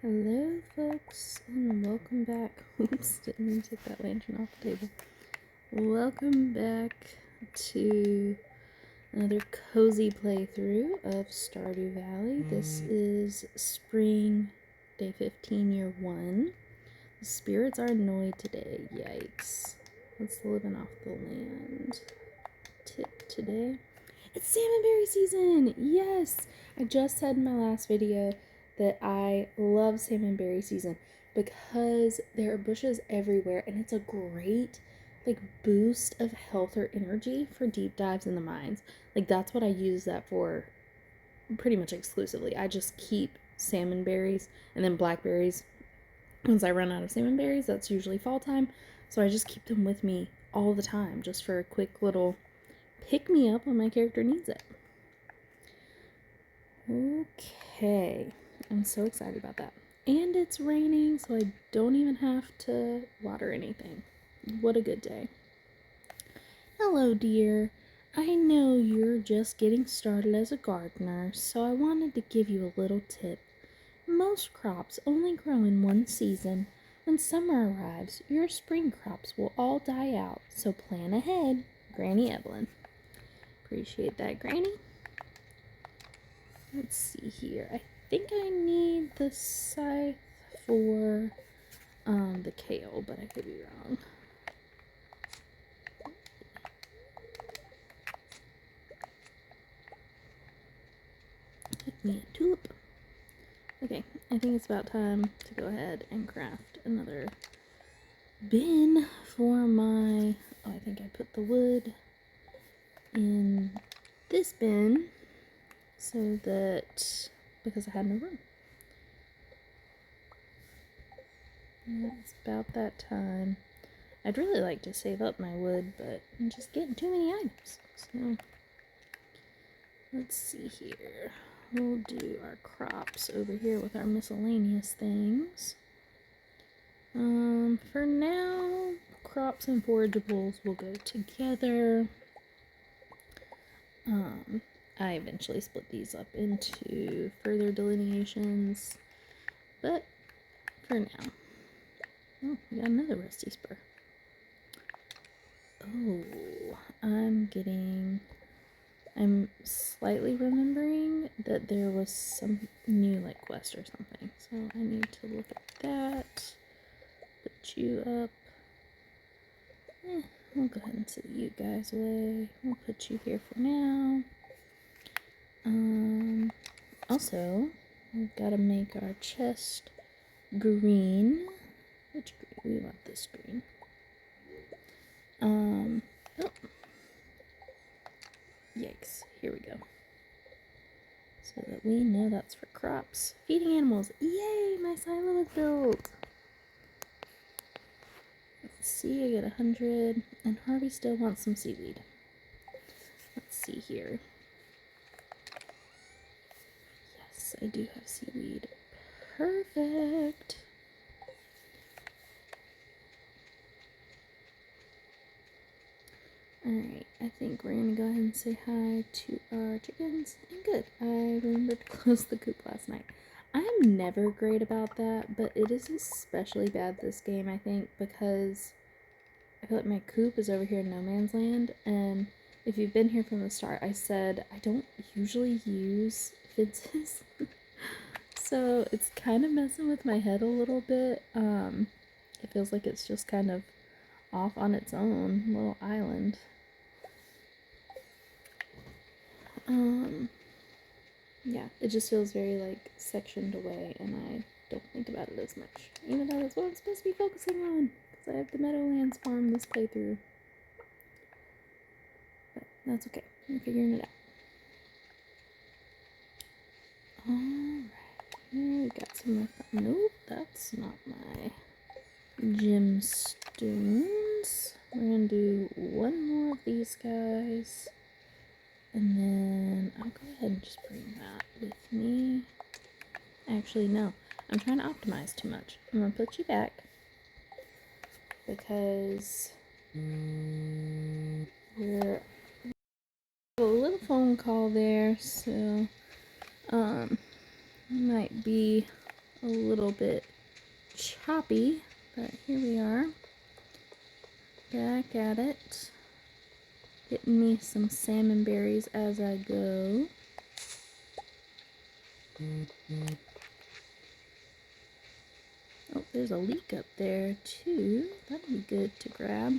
Hello folks, and welcome back. Oops, didn't mean to take that lantern off the table. Welcome back to another cozy playthrough of Stardew Valley. This is spring, day 15, year 1. The spirits are annoyed today. Yikes. What's the living off the land tip today? It's salmonberry season! Yes! I just said in my last video that I love salmonberry season because there are bushes everywhere and it's a great boost of health or energy for deep dives in the mines. That's what I use that for pretty much exclusively. I just keep salmonberries and then blackberries. Once I run out of salmonberries, that's usually fall time, so I just keep them with me all the time just for a quick little pick me up when my character needs it. Okay, I'm so excited about that. And it's raining, so I don't even have to water anything. What a good day. Hello, dear. I know you're just getting started as a gardener, so I wanted to give you a little tip. Most crops only grow in one season. When summer arrives, your spring crops will all die out, so plan ahead. Granny Evelyn. Appreciate that, Granny. Let's see here. I think I need the scythe for the kale, but I could be wrong. Get me a tulip. Okay, I think it's about time to go ahead and craft another bin for my... Oh, I think I put the wood in this bin so that... because I had no room. And it's about that time. I'd really like to save up my wood, but I'm just getting too many items. So, let's see here. We'll do our crops over here with our miscellaneous things. For now, crops and forageables will go together. I eventually split these up into further delineations, but for now. Oh, we got another rusty spur. Oh, I'm slightly remembering that there was some new quest or something, so I need to look at that. Put you up. We'll go ahead and set you guys away. We'll put you here for now. Also, we've got to make our chest green. Which green? We want this green. Oh. Yikes. Here we go. So that we know that's for crops. Feeding animals. Yay! My silo is built! Let's see, I get 100. And Harvey still wants some seaweed. Let's see here. Yes, I do have seaweed. Perfect! Alright, I think we're gonna go ahead and say hi to our chickens. And good, I remembered to close the coop last night. I'm never great about that, but it is especially bad this game, I think, because I feel like my coop is over here in no man's land, and if you've been here from the start, I said I don't usually use fences. So it's kind of messing with my head a little bit. It feels like it's just kind of off on its own little island. Yeah, it just feels very sectioned away, and I don't think about it as much, even though that's what I'm supposed to be focusing on, because I have the Meadowlands farm this playthrough. But that's okay, I'm figuring it out. Alright, here we got some more. Nope, that's not my gemstones. We're gonna do one more of these guys. And then I'll go ahead and just bring that with me. Actually, no. I'm trying to optimize too much. I'm going to put you back. Because we're a little phone call there. So, might be a little bit choppy, but here we are. Back at it. Getting me some salmon berries as I go. Oh, there's a leek up there too. That'd be good to grab.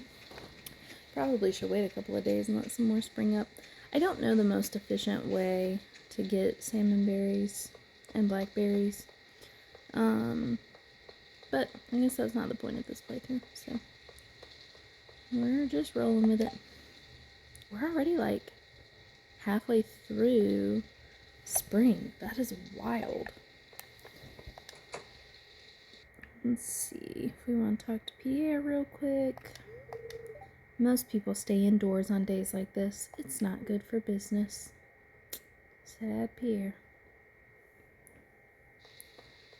Probably should wait a couple of days and let some more spring up. I don't know the most efficient way to get salmon berries and blackberries. But I guess that's not the point of this playthrough, so we're just rolling with it. We're already like halfway through spring. That is wild. Let's see if we want to talk to Pierre real quick. Most people stay indoors on days like this. It's not good for business. Sad Pierre.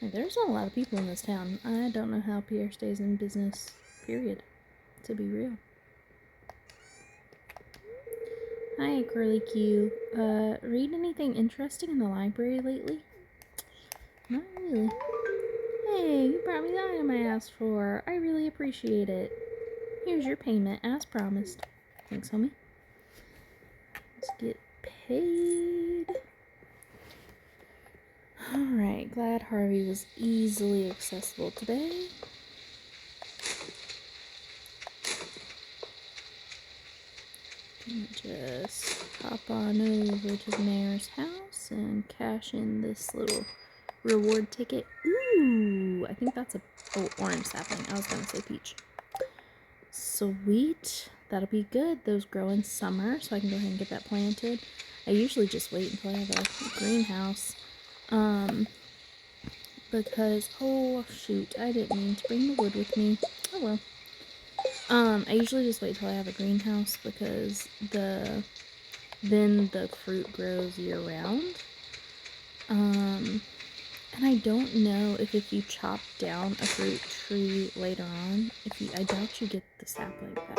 There's a lot of people in this town. I don't know how Pierre stays in business, period, to be real. Hi, Curly Q. Read anything interesting in the library lately? Not really. Hey, you brought me the item I asked for. I really appreciate it. Here's your payment, as promised. Thanks, homie. Let's get paid. Alright, glad Harvey was easily accessible today. Just hop on over to the mayor's house and cash in this little reward ticket. Ooh, I think that's a orange sapling. I was gonna say peach. Sweet. That'll be good. Those grow in summer, so I can go ahead and get that planted. I usually just wait until I have a greenhouse. Because, oh shoot, I didn't mean to bring the wood with me. Oh well. I usually just wait till I have a greenhouse because then the fruit grows year round. And I don't know if you chop down a fruit tree later on, I doubt you get the sapling back.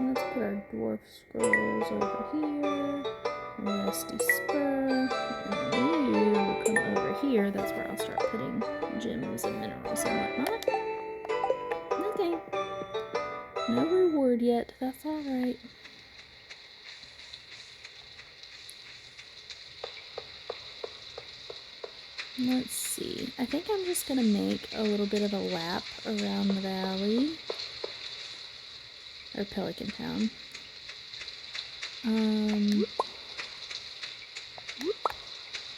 Let's put our dwarf scrolls over here. Rusty spur. And you will come over here. That's where I'll start putting gems and minerals and whatnot. Okay. No reward yet. That's alright. Let's see. I think I'm just going to make a little bit of a lap around the valley. Or Pelican Town. And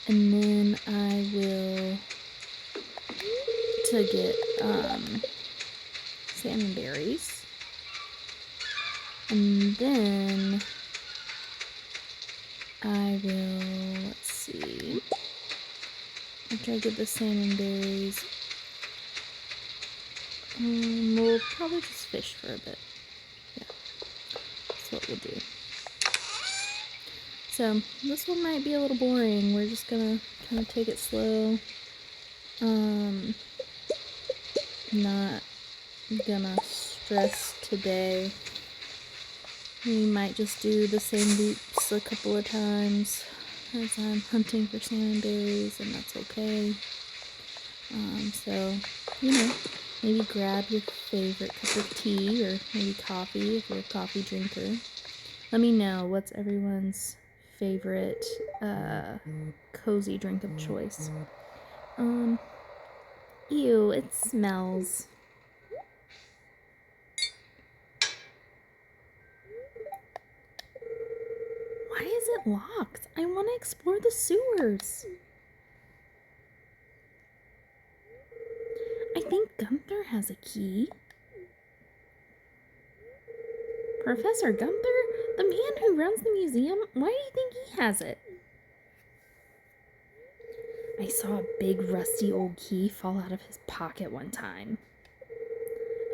then I will, to get salmon berries. And then I will, let's see, after I get the salmon berries, we'll probably just fish for a bit. Yeah, that's what we'll do. So, this one might be a little boring. We're just gonna kind of take it slow. Not gonna stress today. We might just do the same loops a couple of times as I'm hunting for salmon berries, and that's okay. So, you know, maybe grab your favorite cup of tea, or maybe coffee if you're a coffee drinker. Let me know what's everyone's favorite cozy drink of choice. Ew, it smells. Why is it locked? I want to explore the sewers. I think Gunther has a key. Professor Gunther? The man who runs the museum? Why do you think he has it? I saw a big rusty old key fall out of his pocket one time.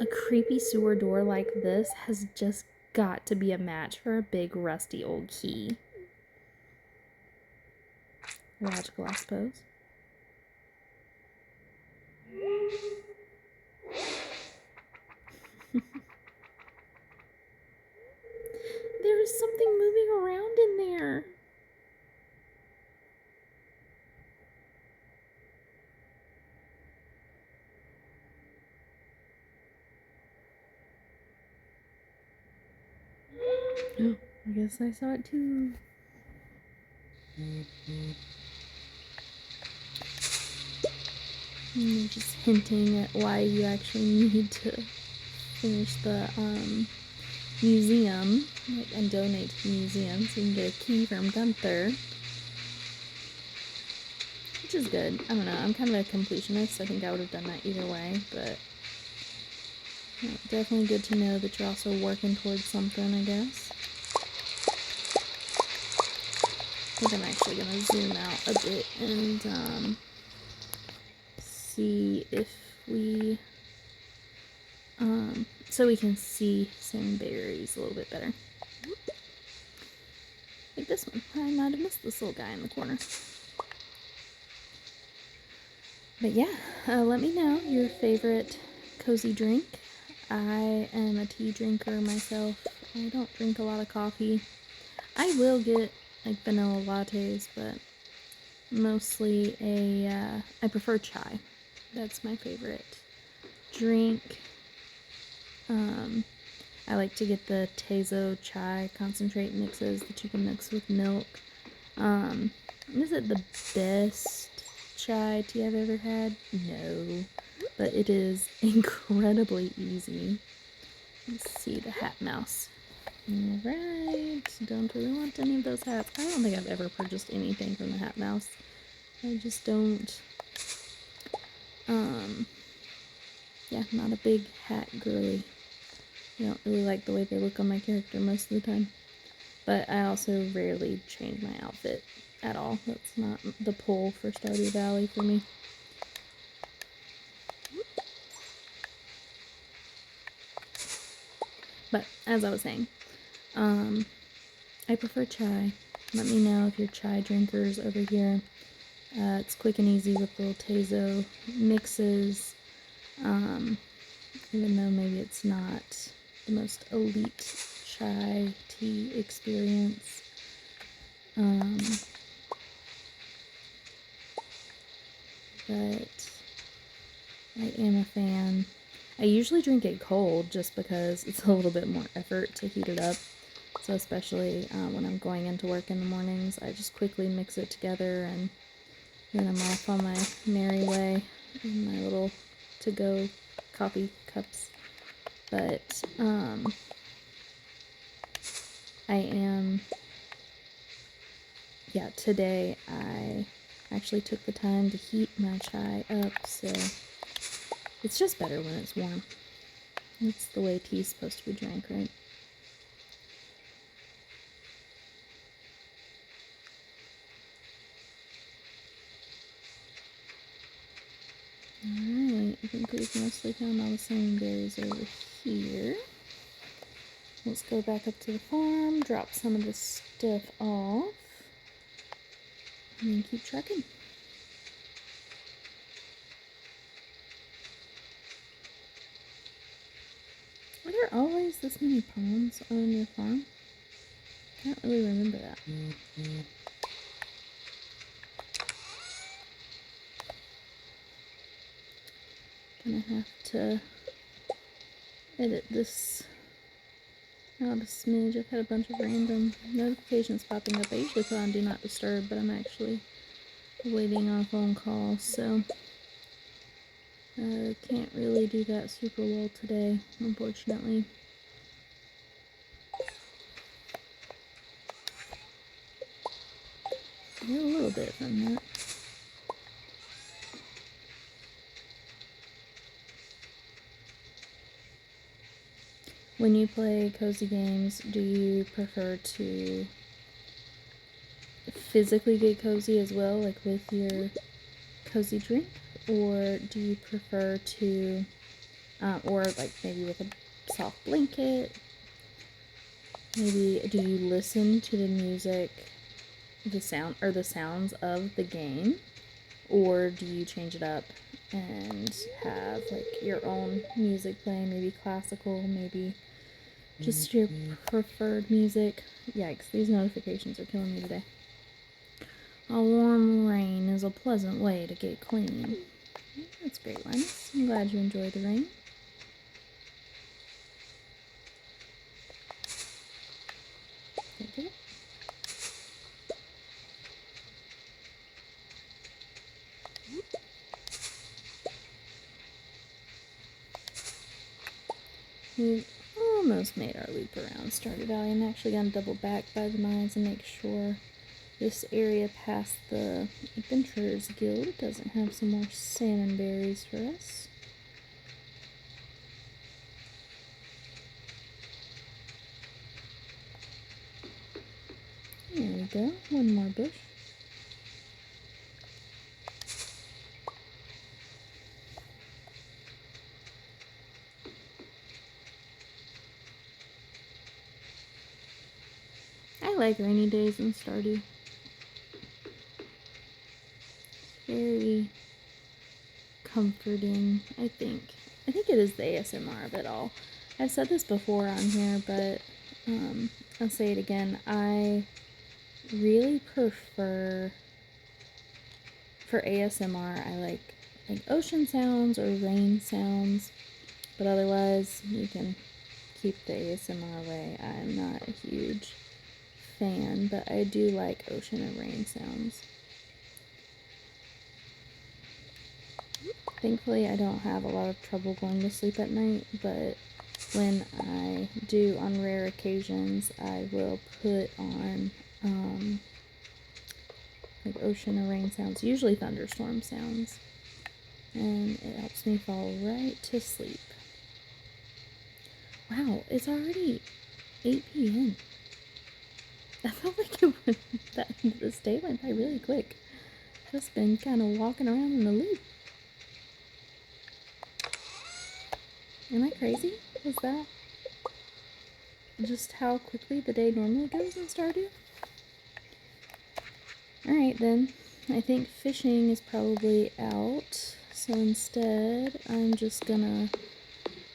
A creepy sewer door like this has just got to be a match for a big rusty old key. Logical, I suppose. There is something moving around in there. Oh, I guess I saw it too. And just hinting at why you actually need to finish the museum, and donate to the museum so you can get a key from Gunther. Which is good. I don't know, I'm kind of a completionist. I think I would have done that either way, but definitely good to know that you're also working towards something, I guess. I think I'm actually going to zoom out a bit and see if we, so we can see some berries a little bit better. Like this one. I might have missed this little guy in the corner. But yeah, let me know your favorite cozy drink. I am a tea drinker myself. I don't drink a lot of coffee. I will get like vanilla lattes, but mostly I prefer chai. That's my favorite drink. I like to get the Tezo chai concentrate mixes that you can mix with milk. Is it the best chai tea I've ever had? No, but it is incredibly easy. Let's see the hat mouse. Alright, don't really want any of those hats. I don't think I've ever purchased anything from the hat mouse. I just don't, yeah, not a big hat girly. I don't really like the way they look on my character most of the time. But I also rarely change my outfit at all. That's not the pull for Stardew Valley for me. But as I was saying, I prefer chai. Let me know if you're chai drinkers over here. It's quick and easy with little Tezo mixes. Even though maybe it's not the most elite chai tea experience. But I am a fan. I usually drink it cold just because it's a little bit more effort to heat it up. So especially when I'm going into work in the mornings, I just quickly mix it together and then I'm off on my merry way in my little to-go coffee cups. But today I actually took the time to heat my chai up, so it's just better when it's warm. That's the way tea's supposed to be drank, right? Alright, I think we've mostly found all the same berries over here. Let's go back up to the farm, drop some of this stuff off, and then keep trekking. Are there always this many ponds on your farm? I can't really remember that. Gonna have to edit this out a smidge. I've had a bunch of random notifications popping up. I usually put on Do Not Disturb, but I'm actually waiting on a phone call, so can't really do that super well today, unfortunately. A little bit from that. When you play cozy games, do you prefer to physically get cozy as well, like with your cozy drink? Or do you prefer to, or like maybe with a soft blanket? Maybe do you listen to the music, the sounds of the game? Or do you change it up and have like your own music playing, maybe classical, maybe Just your preferred music. Yikes, these notifications are killing me today. A warm rain is a pleasant way to get clean. That's great, Linus. I'm glad you enjoyed the rain. Thank you. We've almost made our loop around Stardew Valley. I'm actually going to double back by the mines and make sure this area past the Adventurers Guild doesn't have some more salmon berries for us. There we go, one more bush. I like rainy days in Stardew. Very comforting, I think. I think it is the ASMR of it all. I've said this before on here, but I'll say it again. I really prefer, for ASMR, I like ocean sounds or rain sounds, but otherwise you can keep the ASMR away. I'm not a huge fan, but I do like ocean and rain sounds. Thankfully, I don't have a lot of trouble going to sleep at night, but when I do, on rare occasions, I will put on like ocean or rain sounds, usually thunderstorm sounds, and it helps me fall right to sleep. Wow, it's already 8 p.m. I felt like this day went by really quick. Just been kind of walking around in a loop. Am I crazy? Was that just how quickly the day normally goes in Stardew? Alright then, I think fishing is probably out, so instead I'm just gonna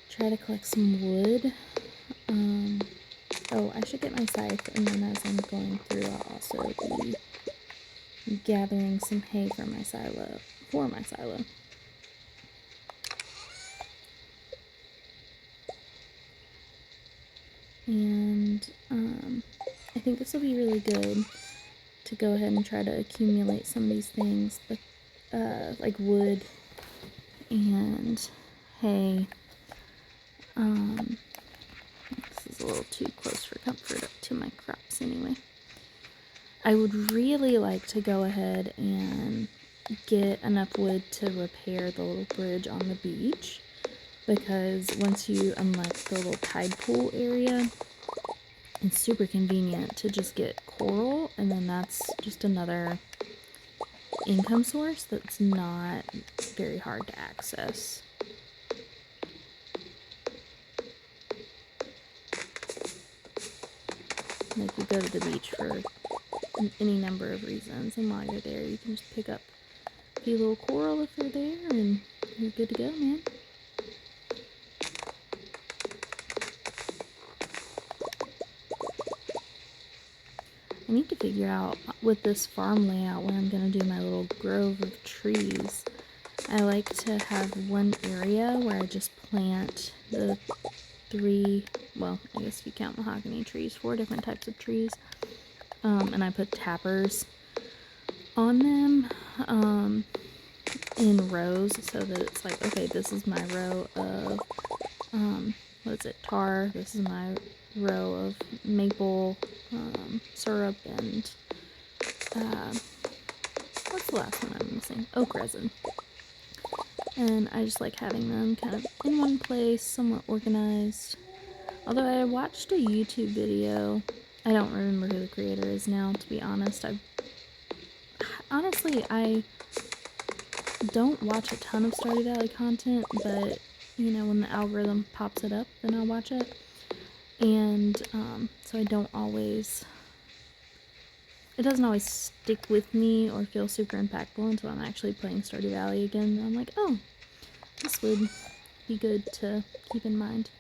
try to collect some wood. Oh, I should get my scythe, and then as I'm going through I'll also be gathering some hay for my silo. And I think this will be really good to go ahead and try to accumulate some of these things, but like wood and hay. This is a little too close for comfort up to my crops anyway. I would really like to go ahead and get enough wood to repair the little bridge on the beach, because once you unlock the little tide pool area, it's super convenient to just get coral, and then that's just another income source that's not very hard to access. Like, you go to the beach for any number of reasons, and while you're there you can just pick up a few little coral if they're there, and you're good to go, man. I need to figure out with this farm layout where I'm going to do my little grove of trees. I like to have one area where I just plant the well, I guess if you count mahogany trees, 4 different types of trees. And I put tappers on them in rows, so that it's like, okay, this is my row of, tar, this is my row of maple syrup, and what's the last one I'm missing? Oak resin. And I just like having them kind of in one place, somewhat organized. Although I watched a YouTube video, I don't remember who the creator is now, to be honest. Honestly, I don't watch a ton of Stardew Valley content, but, you know, when the algorithm pops it up, then I'll watch it. And, so I don't always... It doesn't always stick with me or feel super impactful until I'm actually playing Stardew Valley again. I'm like, oh, this would be good to keep in mind.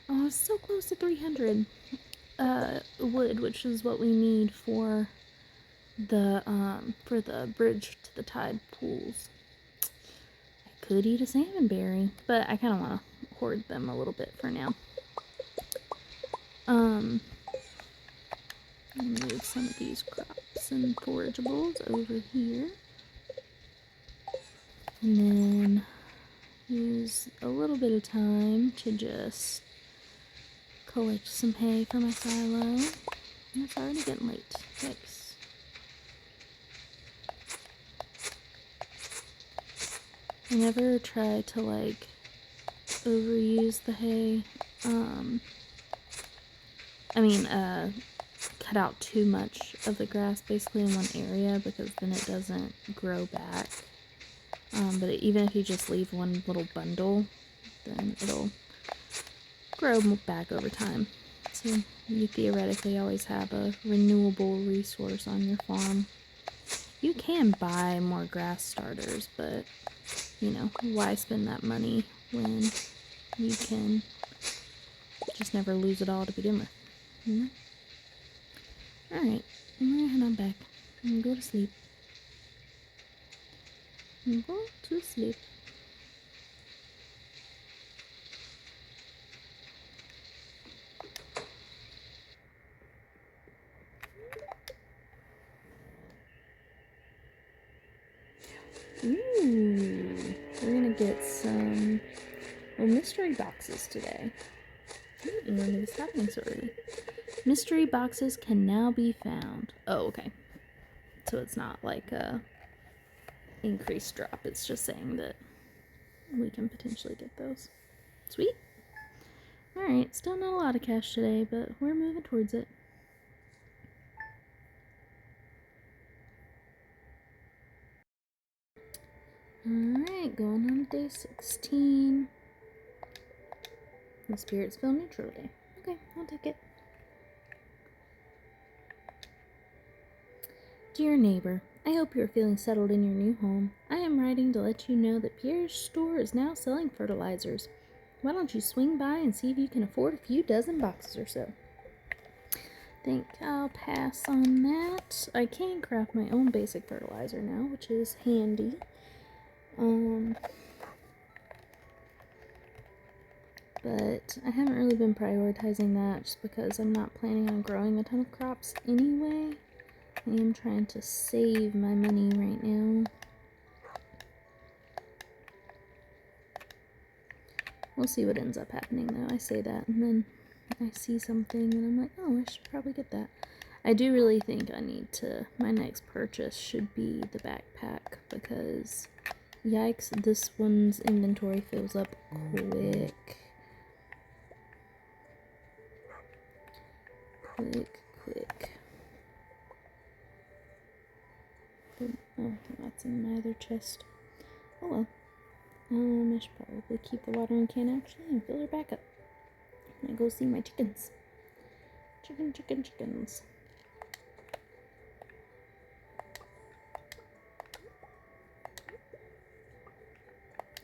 Oh, it's so close to 300 wood, which is what we need for the bridge to the tide pools. I could eat a salmon berry, but I kind of want to hoard them a little bit for now. Move some of these crops and forageables over here. And then use a little bit of time to just collect some hay for my silo. It's already getting late. Yikes. I never try to like overuse the hay. Cut out too much of the grass basically in one area because then it doesn't grow back. Even if you just leave one little bundle, then it'll grow back over time. So you theoretically always have a renewable resource on your farm. You can buy more grass starters, but you know, why spend that money when you can just never lose it all to begin with? You know? Alright, I'm gonna head on back and go to sleep. Go to sleep. Ooh, we're gonna get some mystery boxes today. I didn't remember this happening so early. Mystery boxes can now be found. Oh, okay. So it's not like a increased drop. It's just saying that we can potentially get those. Sweet. Alright, still not a lot of cash today, but we're moving towards it. Alright, going on day 16. The Spiritsville Neutral Day. Okay, I'll take it. Dear neighbor, I hope you're feeling settled in your new home. I am writing to let you know that Pierre's store is now selling fertilizers. Why don't you swing by and see if you can afford a few dozen boxes or so? Think I'll pass on that. I can craft my own basic fertilizer now, which is handy. But I haven't really been prioritizing that just because I'm not planning on growing a ton of crops anyway. I am trying to save my money right now. We'll see what ends up happening though. I say that and then I see something and I'm like, oh, I should probably get that. I do really think I need to, my next purchase should be the backpack because yikes, this one's inventory fills up quick. Quick. Oh, that's in my other chest. Oh well. I should probably keep the watering can actually and fill her back up. I'm gonna go see my chickens. Chickens.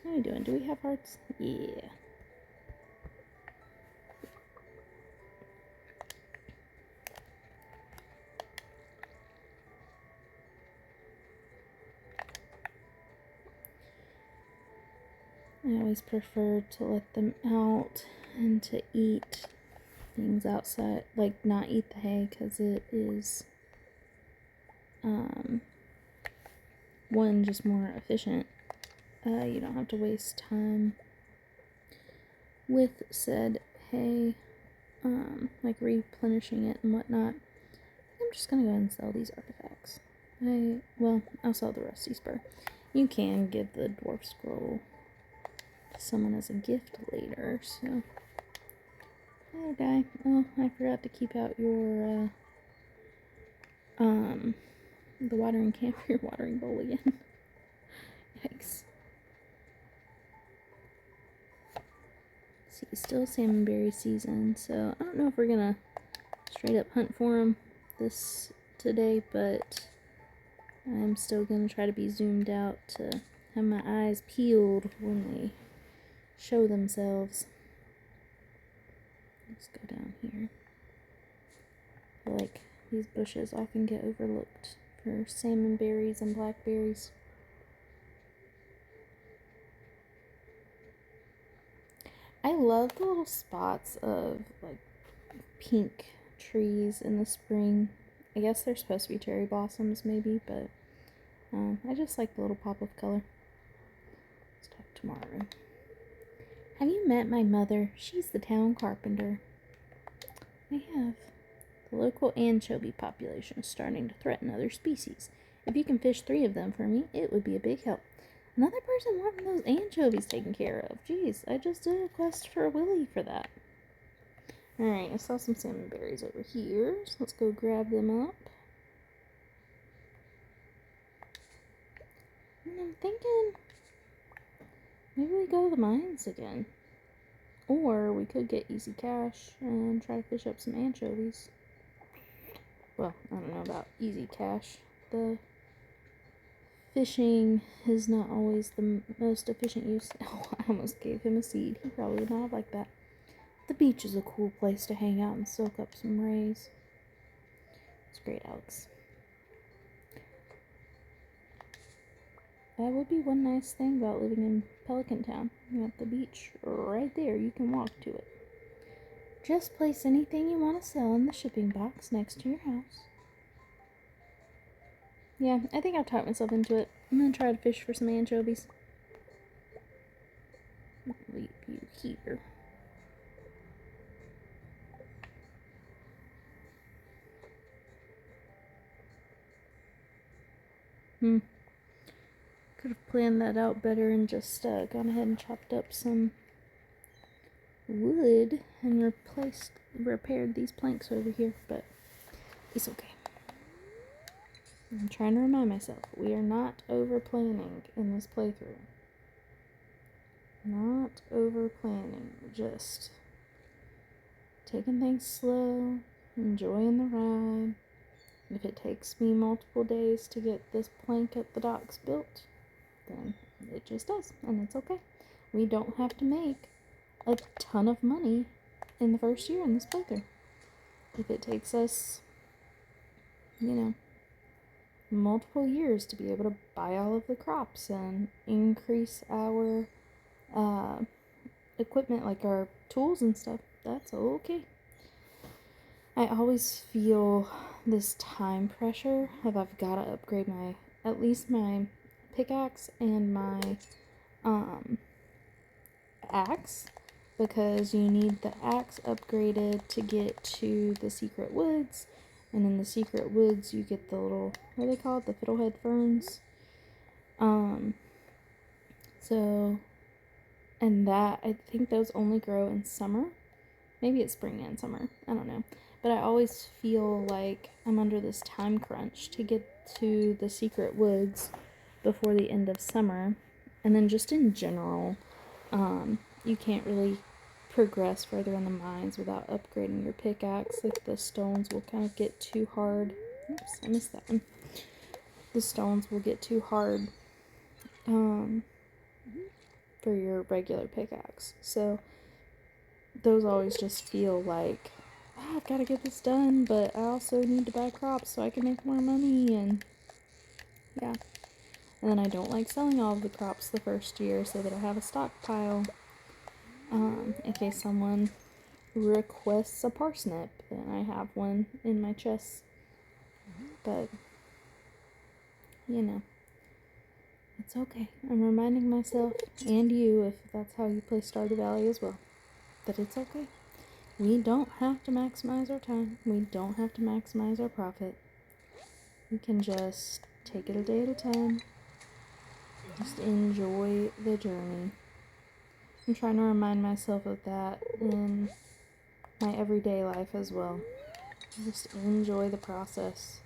How are you doing? Do we have hearts? Yeah. I always prefer to let them out and to eat things outside, like not eat the hay because it is one, just more efficient. You don't have to waste time with said hay, like replenishing it and whatnot. I'm just gonna go ahead and sell these artifacts. I'll sell the rusty spur. You can give the dwarf scroll to someone as a gift later, so. Hey guy. Oh, I forgot to keep out your the watering can for your watering bowl again. Yikes. See, still salmonberry season, so I don't know if we're gonna straight up hunt for them this today, but I'm still gonna try to be zoomed out to have my eyes peeled when they show themselves. Let's go down here. I feel like these bushes often get overlooked for salmon berries and blackberries. I love the little spots of like pink trees in the spring. I guess they're supposed to be cherry blossoms maybe, but I just like the little pop of color. Let's talk tomorrow. Have you met my mother? She's the town carpenter. I have. The local anchovy population is starting to threaten other species. If you can fish 3 of them for me, it would be a big help. Another person wanting those anchovies taken care of. Jeez, I just did a quest for a Willy for that. Alright, I saw some salmon berries over here, so let's go grab them up. And I'm thinking, maybe we go to the mines again. Or we could get easy cash and try to fish up some anchovies. Well, I don't know about easy cash. The fishing is not always the most efficient use. Oh, I almost gave him a seed. He probably would not have liked that. The beach is a cool place to hang out and soak up some rays. It's great, Alex. That would be one nice thing about living in Pelican Town. You got the beach right there. You can walk to it. Just place anything you want to sell in the shipping box next to your house. Yeah, I think I've talked myself into it. I'm gonna try to fish for some anchovies. Leave you here. Could have planned that out better and just gone ahead and chopped up some wood and repaired these planks over here, but it's okay. I'm trying to remind myself, we are not over planning in this playthrough. Not over planning, just taking things slow, enjoying the ride. If it takes me multiple days to get this plank at the docks built, then it just does, and it's okay. We don't have to make a ton of money in the first year in this playthrough. If it takes us, multiple years to be able to buy all of the crops and increase our equipment, like our tools and stuff, that's okay. I always feel this time pressure of I've got to upgrade at least my pickaxe and my axe, because you need the axe upgraded to get to the secret woods, and in the secret woods you get the little, what are they called, the fiddlehead ferns. And that, I think those only grow in summer. Maybe it's spring and summer, I don't know. But I always feel like I'm under this time crunch to get to the secret woods before the end of summer. And then just in general, you can't really progress further in the mines without upgrading your pickaxe. Like, the stones will kind of get too hard. Oops, I missed that one. The stones will get too hard for your regular pickaxe. So those always just feel like, I've got to get this done, but I also need to buy crops so I can make more money, and yeah. And then I don't like selling all of the crops the first year so that I have a stockpile in case someone requests a parsnip, and I have one in my chest. But, it's okay. I'm reminding myself, and you, if that's how you play Stardew Valley as well, that it's okay. We don't have to maximize our time. We don't have to maximize our profit. We can just take it a day at a time. Just enjoy the journey. I'm trying to remind myself of that in my everyday life as well. Just enjoy the process.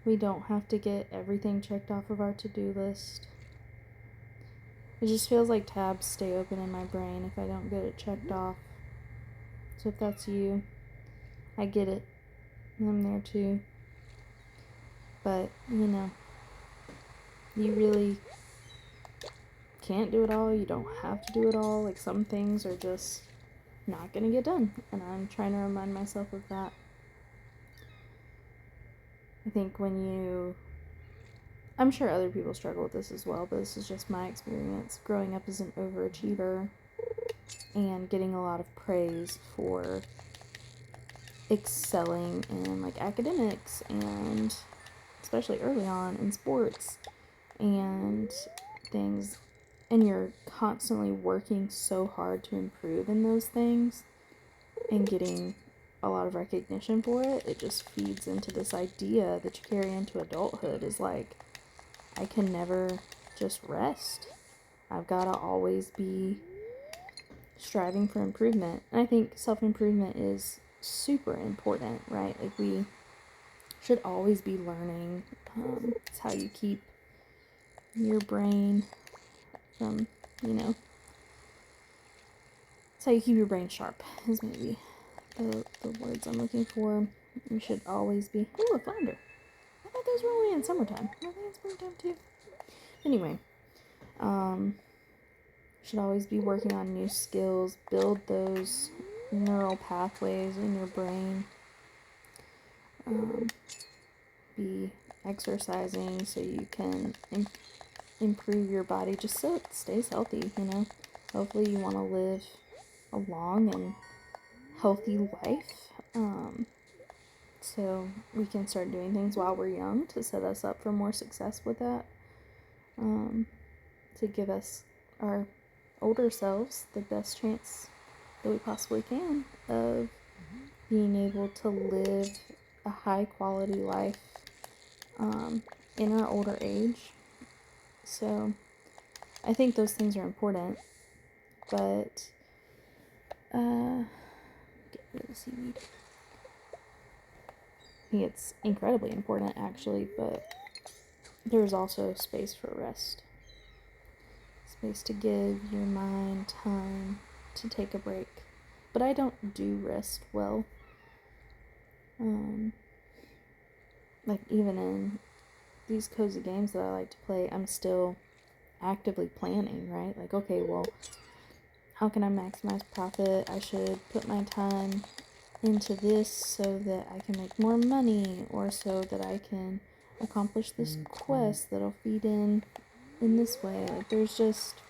We don't have to get everything checked off of our to-do list. It just feels like tabs stay open in my brain if I don't get it checked off. So if that's you, I get it. I'm there too. But, you really can't do it all. You don't have to do it all. Like, some things are just not gonna get done. And I'm trying to remind myself of that. I think I'm sure other people struggle with this as well, but this is just my experience. Growing up as an overachiever and getting a lot of praise for excelling in like academics and especially early on in sports and things, and you're constantly working so hard to improve in those things and getting a lot of recognition for it, it just feeds into this idea that you carry into adulthood is like, I can never just rest. I've got to always be striving for improvement. And I think self-improvement is super important, right? Like, we should always be learning. It's how you keep your brain from, it's how you keep your brain sharp, is maybe the words I'm looking for. You should always be, ooh, a flounder. I thought those were only in summertime. I think it's springtime too. Anyway, should always be working on new skills, build those neural pathways in your brain, be exercising so you can improve your body just so it stays healthy, Hopefully you want to live a long and healthy life, so we can start doing things while we're young to set us up for more success with that, to give us our older selves the best chance that we possibly can of being able to live a high quality life in our older age. So I think those things are important, but get rid of the seaweed. I think it's incredibly important actually, but there's also space for rest. Space to give your mind time to take a break. But I don't do rest well. Like, even in these cozy games that I like to play, I'm still actively planning, right? Like, okay, well, how can I maximize profit? I should put my time into this so that I can make more money, or so that I can accomplish this quest that'll feed in this way. Like, there's just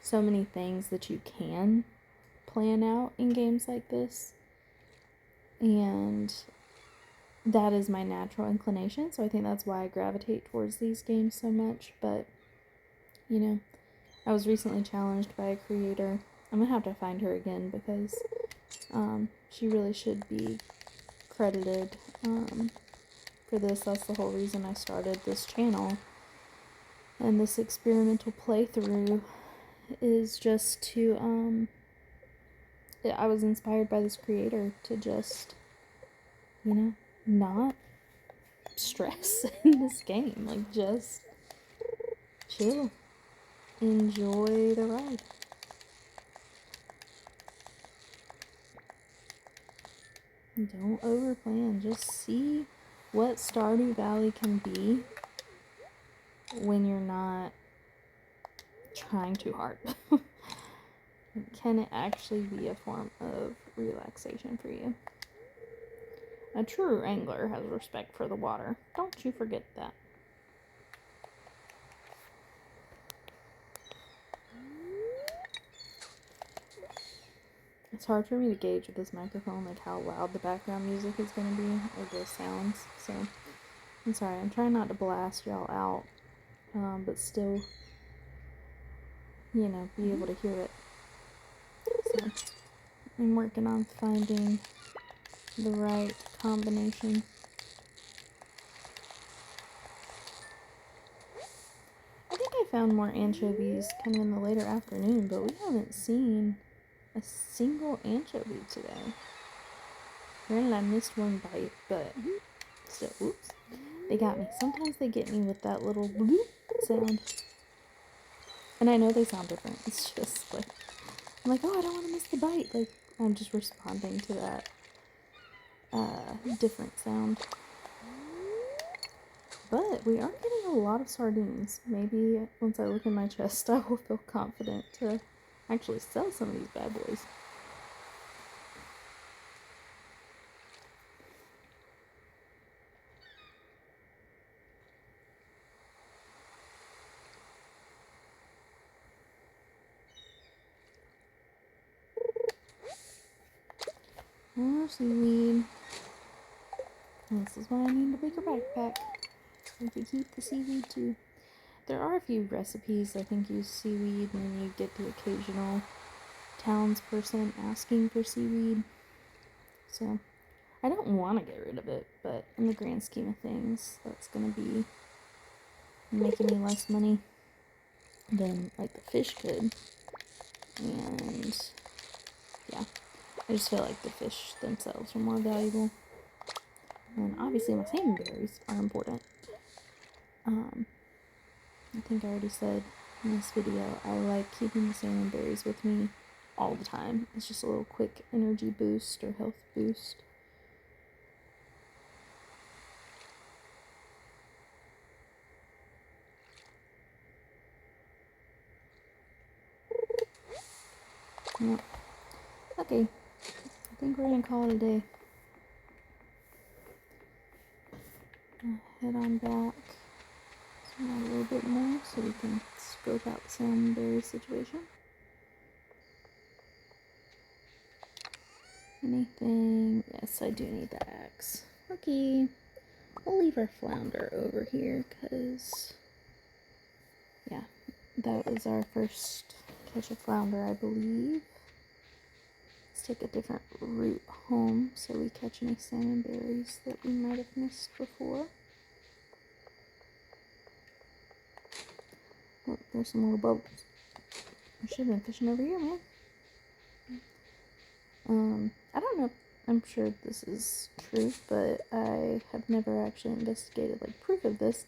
so many things that you can plan out in games like this, and that is my natural inclination, so I think that's why I gravitate towards these games so much. But I was recently challenged by a creator. I'm gonna have to find her again because she really should be credited for this. That's the whole reason I started this channel and this experimental playthrough, is just to I was inspired by this creator to just not stress in this game. Like, just chill, enjoy the ride. Don't overplan. Just see what Stardew Valley can be when you're not trying too hard. Can it actually be a form of relaxation for you? A true angler has respect for the water. Don't you forget that. It's hard for me to gauge with this microphone, like, how loud the background music is going to be, or the sounds, so I'm sorry. I'm trying not to blast y'all out, but still, be able to hear it. So I'm working on finding the right combination. I think I found more anchovies kind of in the later afternoon, but we haven't seen a single anchovy today. Granted, I missed one bite, but still, oops, they got me. Sometimes they get me with that little bloop sound, and I know they sound different. It's just like, I'm like, oh, I don't want to miss the bite. Like, I'm just responding to that different sound. But we are getting a lot of sardines. Maybe once I look in my chest, I will feel confident to actually sell some of these bad boys. More seaweed. This is why I need a bigger backpack. So to keep the seaweed too. There are a few recipes I think use seaweed, and then you get the occasional townsperson asking for seaweed. So I don't want to get rid of it, but in the grand scheme of things, that's gonna be making me less money than like the fish could. And yeah, I just feel like the fish themselves are more valuable. And obviously my salmon berries are important. I think I already said in this video, I like keeping the salmon berries with me all the time. It's just a little quick energy boost or health boost. Yeah. Okay, I think we're gonna call it a day. I'll head on back a little bit more so we can scope out the salmon berry situation. Anything? Yes, I do need the axe. Okay, we'll leave our flounder over here because, yeah, that was our first catch of flounder, I believe. Let's take a different route home so we catch any salmon berries that we might have missed before. Oh, there's some little bubbles. I should have been fishing over here, man. I don't know if I'm sure this is true, but I have never actually investigated like proof of this.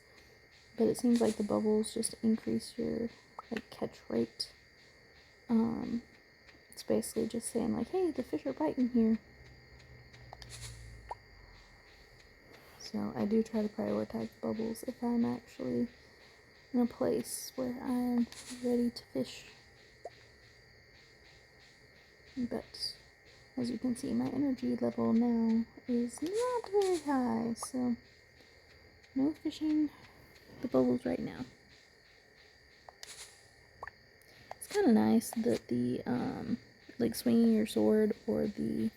But it seems like the bubbles just increase your like catch rate. It's basically just saying like, hey, the fish are biting here. So I do try to prioritize bubbles if I'm actually in a place where I'm ready to fish. But as you can see, my energy level now is not very high, so no fishing the bubbles right now. It's kind of nice that the like swinging your sword or the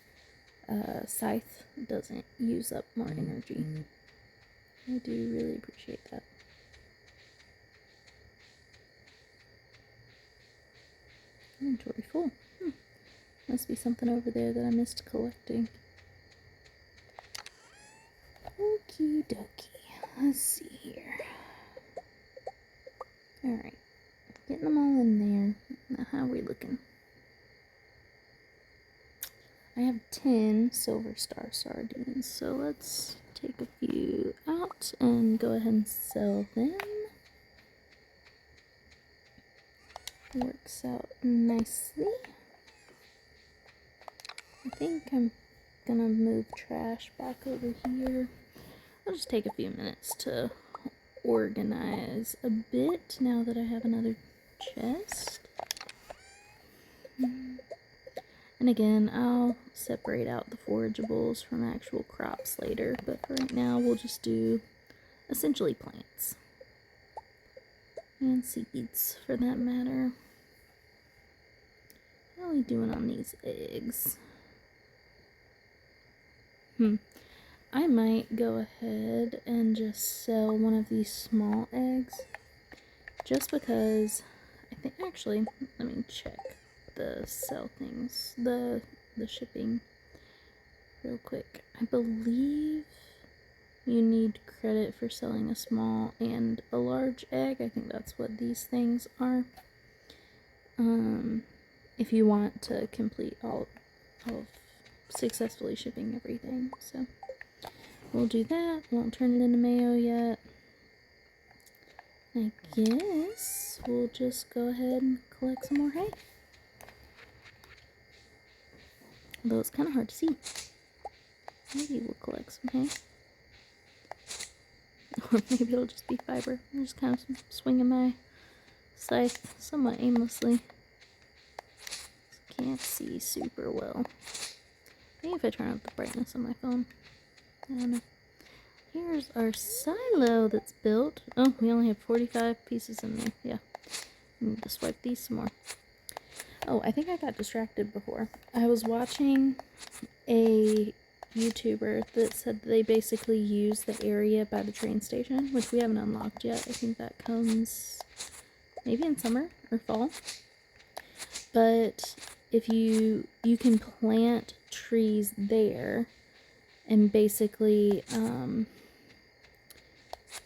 scythe doesn't use up more energy. I do really appreciate that. Inventory full. Must be something over there that I missed collecting. Okie dokie. Let's see here. Alright. Getting them all in there. Now, how are we looking? I have 10 silver star sardines, so let's take a few out and go ahead and sell them. Works out nicely. I think I'm gonna move trash back over here. I'll just take a few minutes to organize a bit now that I have another chest. And again, I'll separate out the forageables from actual crops later, but for right now we'll just do essentially plants. And seeds, for that matter. How are we doing on these eggs? I might go ahead and just sell one of these small eggs. Just because I think, actually, let me check the sell things, the shipping real quick. I believe you need credit for selling a small and a large egg. I think that's what these things are. If you want to complete all of successfully shipping everything. So we'll do that. Won't turn it into mayo yet. I guess we'll just go ahead and collect some more hay. Although it's kind of hard to see. Maybe we'll collect some hay. Or maybe it'll just be fiber. I'm just kind of swinging my scythe somewhat aimlessly. can't see super well. Maybe if I turn up the brightness on my phone. I don't know. Here's our silo that's built. Oh, we only have 45 pieces in there. Yeah. I need to swipe these some more. Oh, I think I got distracted before. I was watching a YouTuber that said they basically use the area by the train station, which we haven't unlocked yet. I think that comes maybe in summer or fall. But if you can plant trees there and basically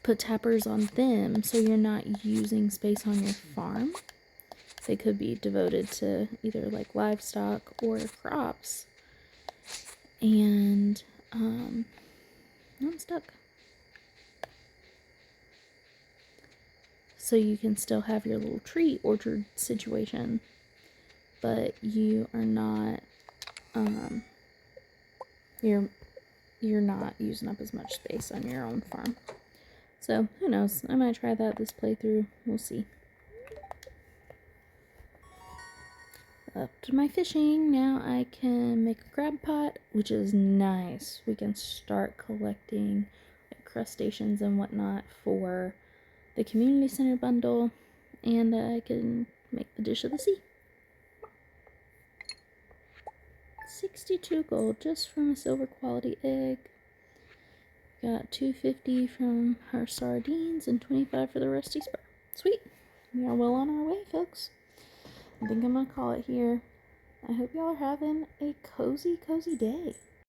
put tappers on them so you're not using space on your farm. They could be devoted to either like livestock or crops. And I'm stuck. So you can still have your little tree orchard situation, but you are not you're not using up as much space on your own farm. So who knows? I might try that this playthrough. We'll see. Up to my fishing. Now I can make a crab pot, which is nice. We can start collecting like crustaceans and whatnot for the community center bundle, and I can make the dish of the sea. 62 gold just from a silver quality egg. Got 250 from her sardines and 25 for the rusty spur. Sweet. We are well on our way, folks. I think I'm gonna call it here. I hope y'all are having a cozy day.